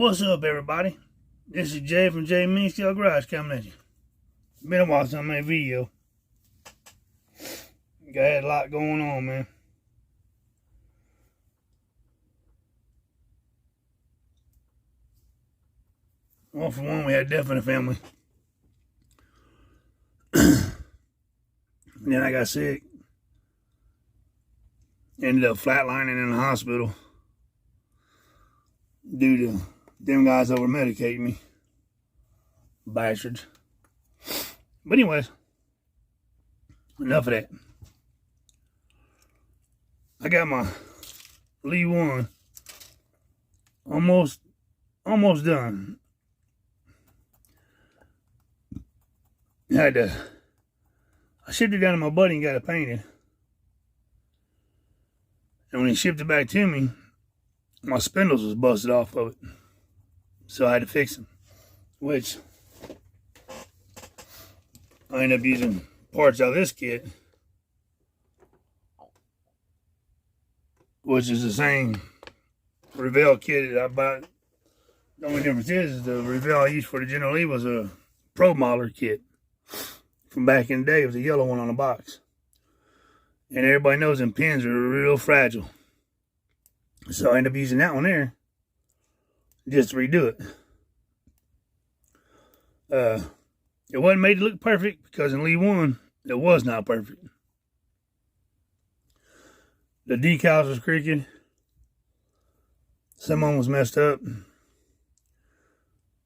What's up, everybody? This is Jay from Jay Mini Steel Garage coming at you. Been a while since I made a video. Got a lot going on, man. Well, for one, we had death in the family. Then I got sick. Ended up flatlining in the hospital due to them guys over medicating me. Bastards. But anyways, enough of that. I got my Lee 1 almost done. I shipped it down to my buddy and got it painted. And when he shipped it back to me, my spindles was busted off of it. So I had to fix them. Which I ended up using parts out of this kit, which is the same Revell kit that I bought. The only difference is the Revell I used for the General Lee was a Pro Modeler kit. From back in the day, it was a yellow one on the box. And everybody knows them pins are real fragile. So I ended up using that one there just to redo it. It wasn't made to look perfect because in Lee 1, it was not perfect. The decals was crooked. Some of them was messed up.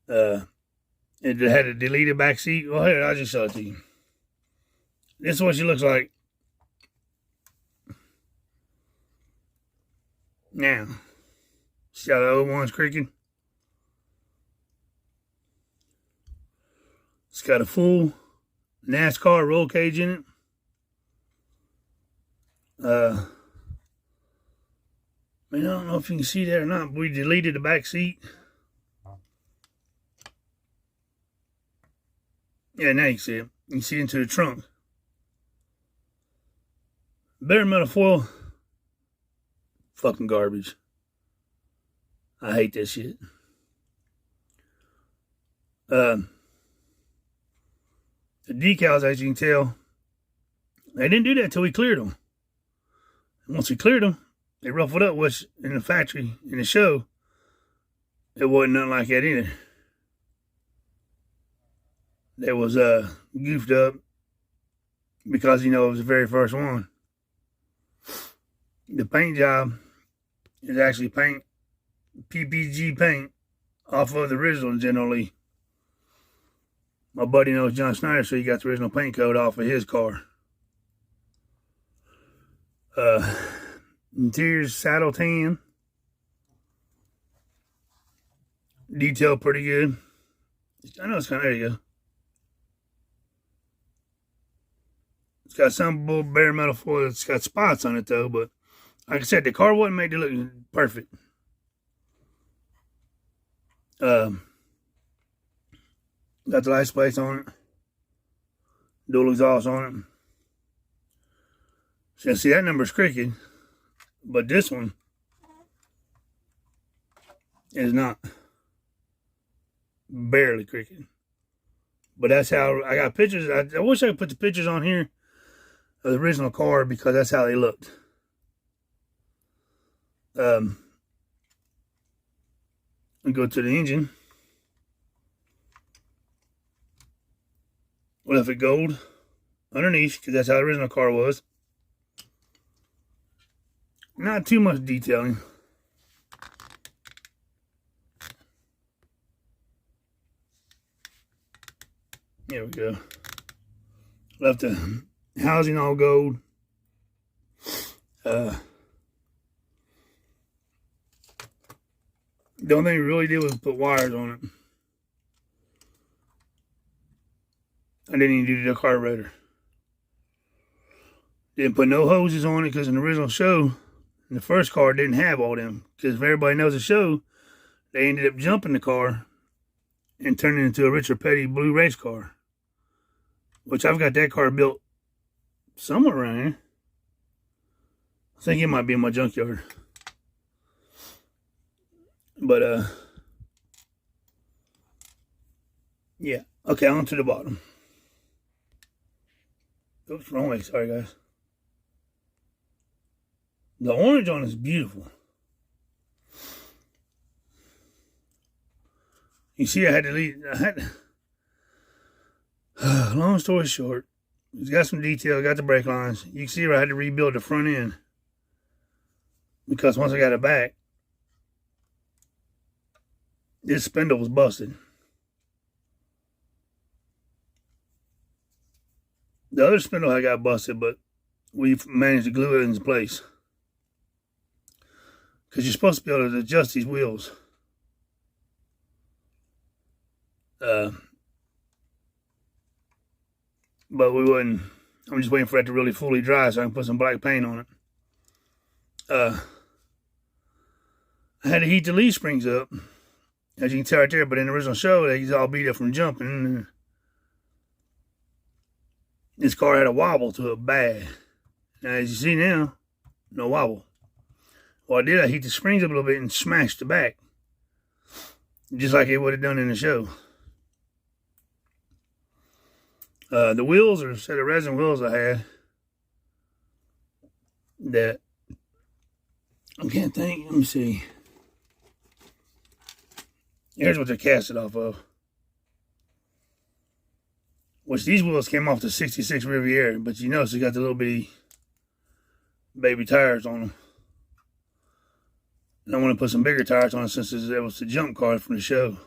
It had a deleted back seat. Well, here, I'll just show it to you. This is what she looks like now. See how the old one's creaking? It's got a full NASCAR roll cage in it. I don't know if you can see that or not, but we deleted the back seat. Yeah, now you can see it. You can see into the trunk. Bare metal foil, fucking garbage. I hate this shit. The decals, as you can tell, they didn't do that until we cleared them. And once we cleared them, they ruffled up, which in the factory, in the show, it wasn't nothing like that either. They was goofed up because, it was the very first one. The paint job is actually PPG paint off of the original General Lee. My buddy knows John Snyder, so he got the original paint code off of his car. Interior's saddle tan. Detail pretty good. I know it's kind of, there you go. It's got some bare metal foil. It's got spots on it though, but like I said, the car wasn't made to look perfect. Got the license plates on it. Dual exhaust on it. So see, that number's crooked, but this one is not. Barely crooked. But that's how I got pictures. I wish I could put the pictures on here of the original car because that's how they looked. We go to the engine. We left it gold underneath because that's how the original car was. Not too much detailing. There we go. Left the housing all gold. The only thing we really did was put wires on it. I didn't even do the carburetor. Didn't put no hoses on it because in the original show, in the first car, it didn't have all them. Because if everybody knows the show, they ended up jumping the car and turning it into a Richard Petty blue race car. Which I've got that car built somewhere around here. I think it might be in my junkyard. But Yeah. Okay, on to the bottom. Oops, wrong way. Sorry, guys. The orange on is beautiful. You see, I had to leave. Long story short, it's got some detail. Got the brake lines. You can see where I had to rebuild the front end because once I got it back, this spindle was busted. The other spindle had got busted, but we managed to glue it into place. Because you're supposed to be able to adjust these wheels. But we wouldn't. I'm just waiting for it to really fully dry so I can put some black paint on it. I had to heat the leaf springs up, as you can tell right there, but in the original show, he's all beat up from jumping. This car had a wobble to it bad. Now, as you see now, no wobble. Well, I did, I heat the springs up a little bit and smashed the back. Just like it would have done in the show. The wheels are a set of resin wheels I had that I can't think. Let me see. Here's what they're casted off of. Which these wheels came off the 66 Riviera, but you notice they got the little bitty baby tires on them. And I want to put some bigger tires on it since it was the jump car from the show.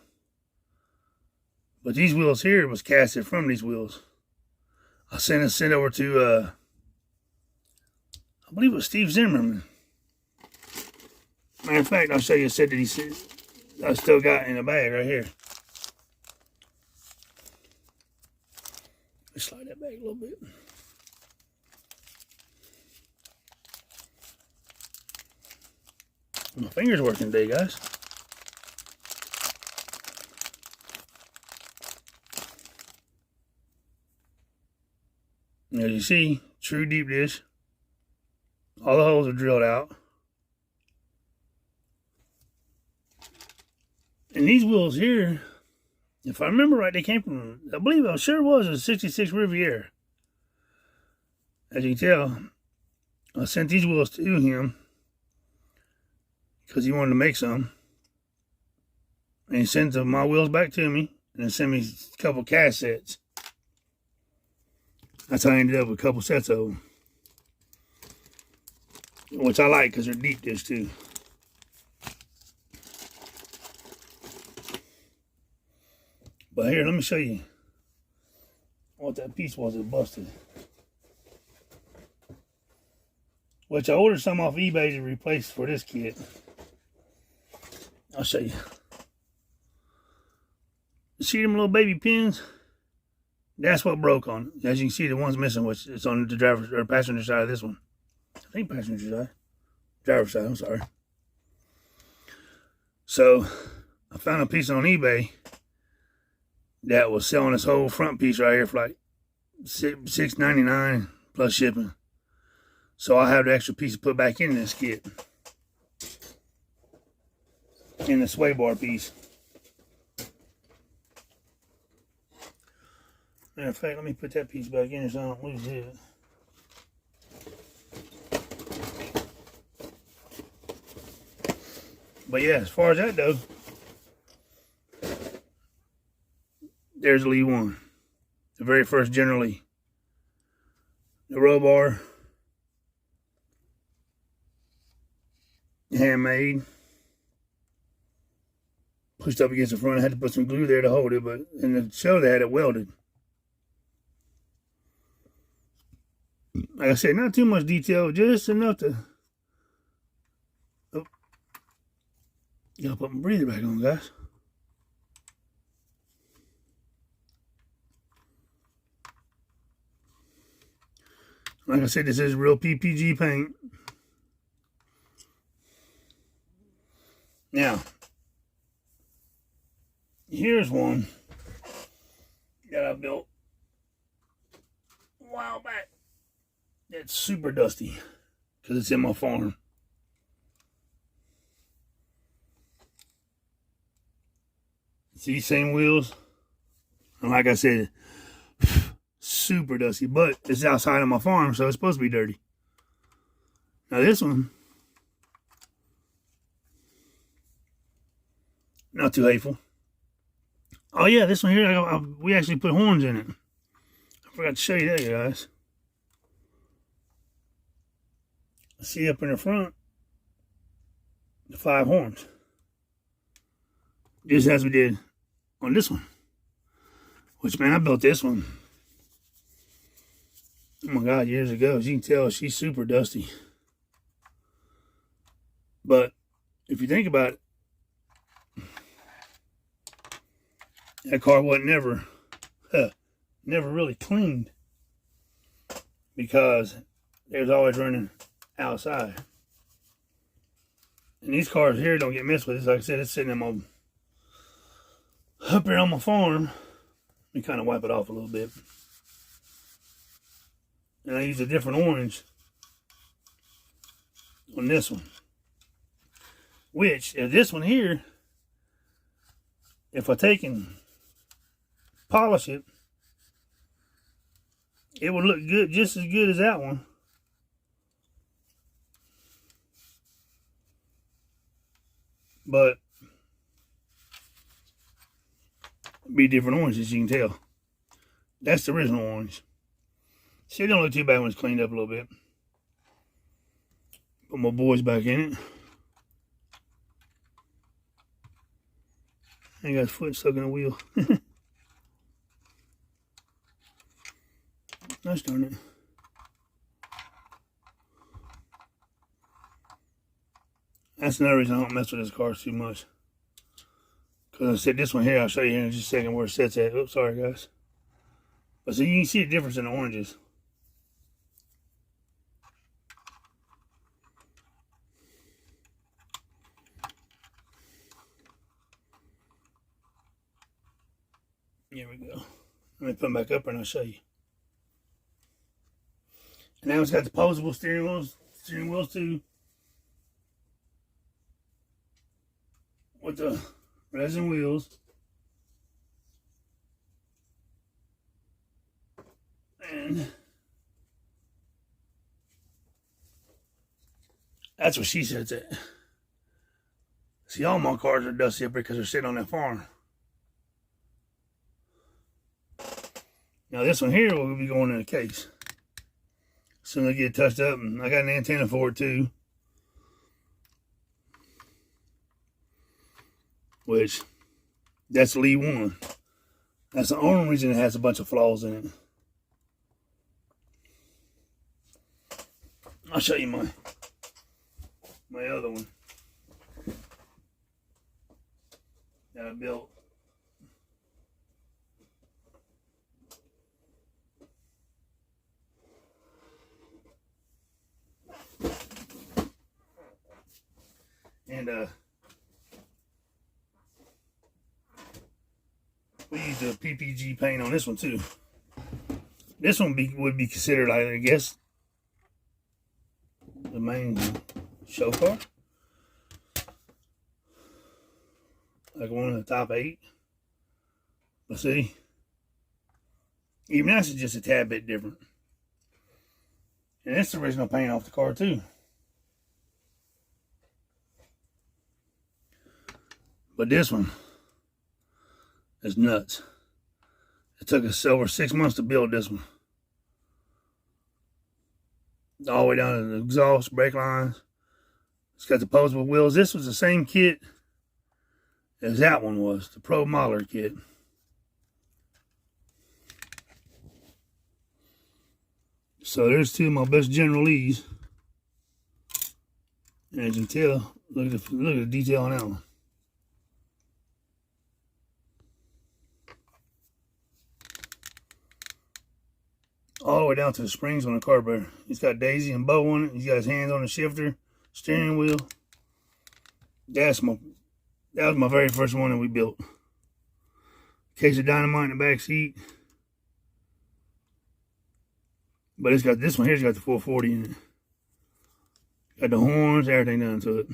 But these wheels here was casted from these wheels. I sent over to, I believe it was Steve Zimmerman. Matter of fact, I'll show you a set that he said I still got in a bag right here. Let's slide that back a little bit. My finger's working today, guys. As you see, true deep dish. All the holes are drilled out. And these wheels here, if I remember right, they came from, I believe I sure was a 66 Riviera. As you can tell, I sent these wheels to him because he wanted to make some. And he sent my wheels back to me and then sent me a couple cast sets. That's how I ended up with a couple sets of them. Which I like because they're deep dish too. But here, let me show you what that piece was that busted. Which I ordered some off eBay to replace for this kit. I'll show you. See them little baby pins? That's what broke on it. As you can see, the one's missing, which is on the driver's or passenger side of this one. I think passenger side. Driver's side, I'm sorry. So, I found a piece on eBay that was selling this whole front piece right here for like $6.99 plus shipping. So I have the extra piece to put back in this kit. In the sway bar piece. Matter of fact, let me put that piece back in so I don't lose it. But yeah, as far as that goes, there's Lee 1. The very first General Lee. The roll bar. Handmade. Pushed up against the front. I had to put some glue there to hold it, but in the show they had it welded. Like I said, not too much detail, just enough to... Oh. Gotta put my breather back on, guys. Like I said, this is real PPG paint. Now, here's one that I built a while back. It's super dusty because it's in my farm. See, same wheels. And like I said, super dusty, but it's outside of my farm, so it's supposed to be dirty. Now this one, not too hateful. Oh yeah, this one here, we actually put horns in it. I forgot to show you that, guys. See up in the front, the 5 horns. Just as we did on this one. Which, man, I built this one, oh my God, years ago. As you can tell, she's super dusty. But if you think about it, that car wasn't never really cleaned, because it was always running outside. And these cars here don't get messed with. Like I said, it's sitting in my, up here on my farm. Let me kind of wipe it off a little bit. And I use a different orange on this one. Which, this one here, if I take and polish it, it would look good, just as good as that one. But be different oranges, you can tell. That's the original orange. See, it don't look too bad when it's cleaned up a little bit. Put my boys back in it. I got his foot stuck in the wheel. Gosh darn it. That's another reason I don't mess with this car too much. Because I said this one here, I'll show you here in just a second where it sits at. Oops, sorry guys. But so you can see the difference in the oranges. Here we go. Let me put them back up and I'll show you. And now it's got the posable steering wheels too. With the resin wheels. And that's what she says at. See, all my cars are dusty up here because they're sitting on that farm. Now this one here will be going in a case. As soon as I get it touched up, and I got an antenna for it too. Which, that's Lee 1. That's the only reason it has a bunch of flaws in it. I'll show you my other one that I built. And we used a PPG paint on this one too. This one would be considered, I guess, the main show car. Like one of the top 8. But see, even that's just a tad bit different. And that's the original paint off the car too. But this one is nuts. It took us over 6 months to build this one. All the way down to the exhaust, brake lines. It's got the posable wheels. This was the same kit as that one was, the Pro Modeler kit. So there's 2 of my best General Lees. And as you can tell, look at the detail on that one. All the way down to the springs on the carburetor. He's got Daisy and Bo on it. He's got his hands on the shifter, steering wheel. That was my very first one that we built. Case of dynamite in the back seat. But it's got this one here's got the 440 in it. Got the horns, everything done to it.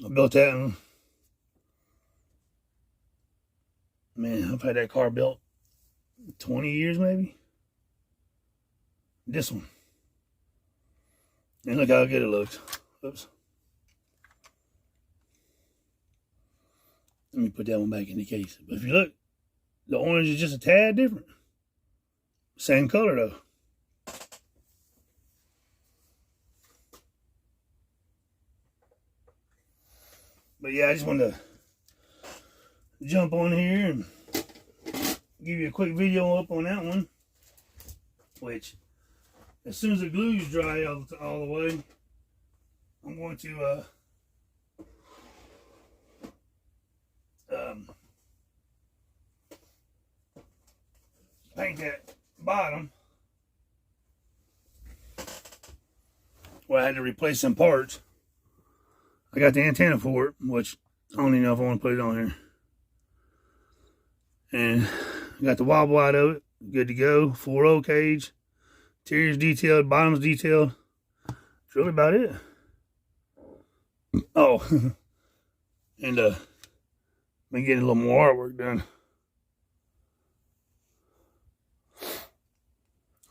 I built that one. Man, I've had that car built 20 years maybe. This one. And look how good it looks. Oops. Let me put that one back in the case. But if you look, the orange is just a tad different. Same color though. But yeah, I just wanted to jump on here and give you a quick video up on that one. Which, as soon as the glue is dry all the way, I'm going to paint that bottom where I had to replace some parts. I got the antenna for it, which I don't even know if I want to put it on here. And I got the wobble out of it, good to go. 4.0 cage, interior's detailed, bottom's detailed. That's really about it. Oh, and been getting a little more artwork done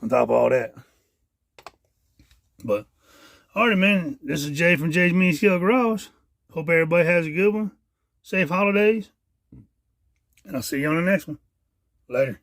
on top of all that. But alright, man, this is Jay from Jay's Mini Scale Garage. Hope everybody has a good one. Safe holidays. And I'll see you on the next one. Later.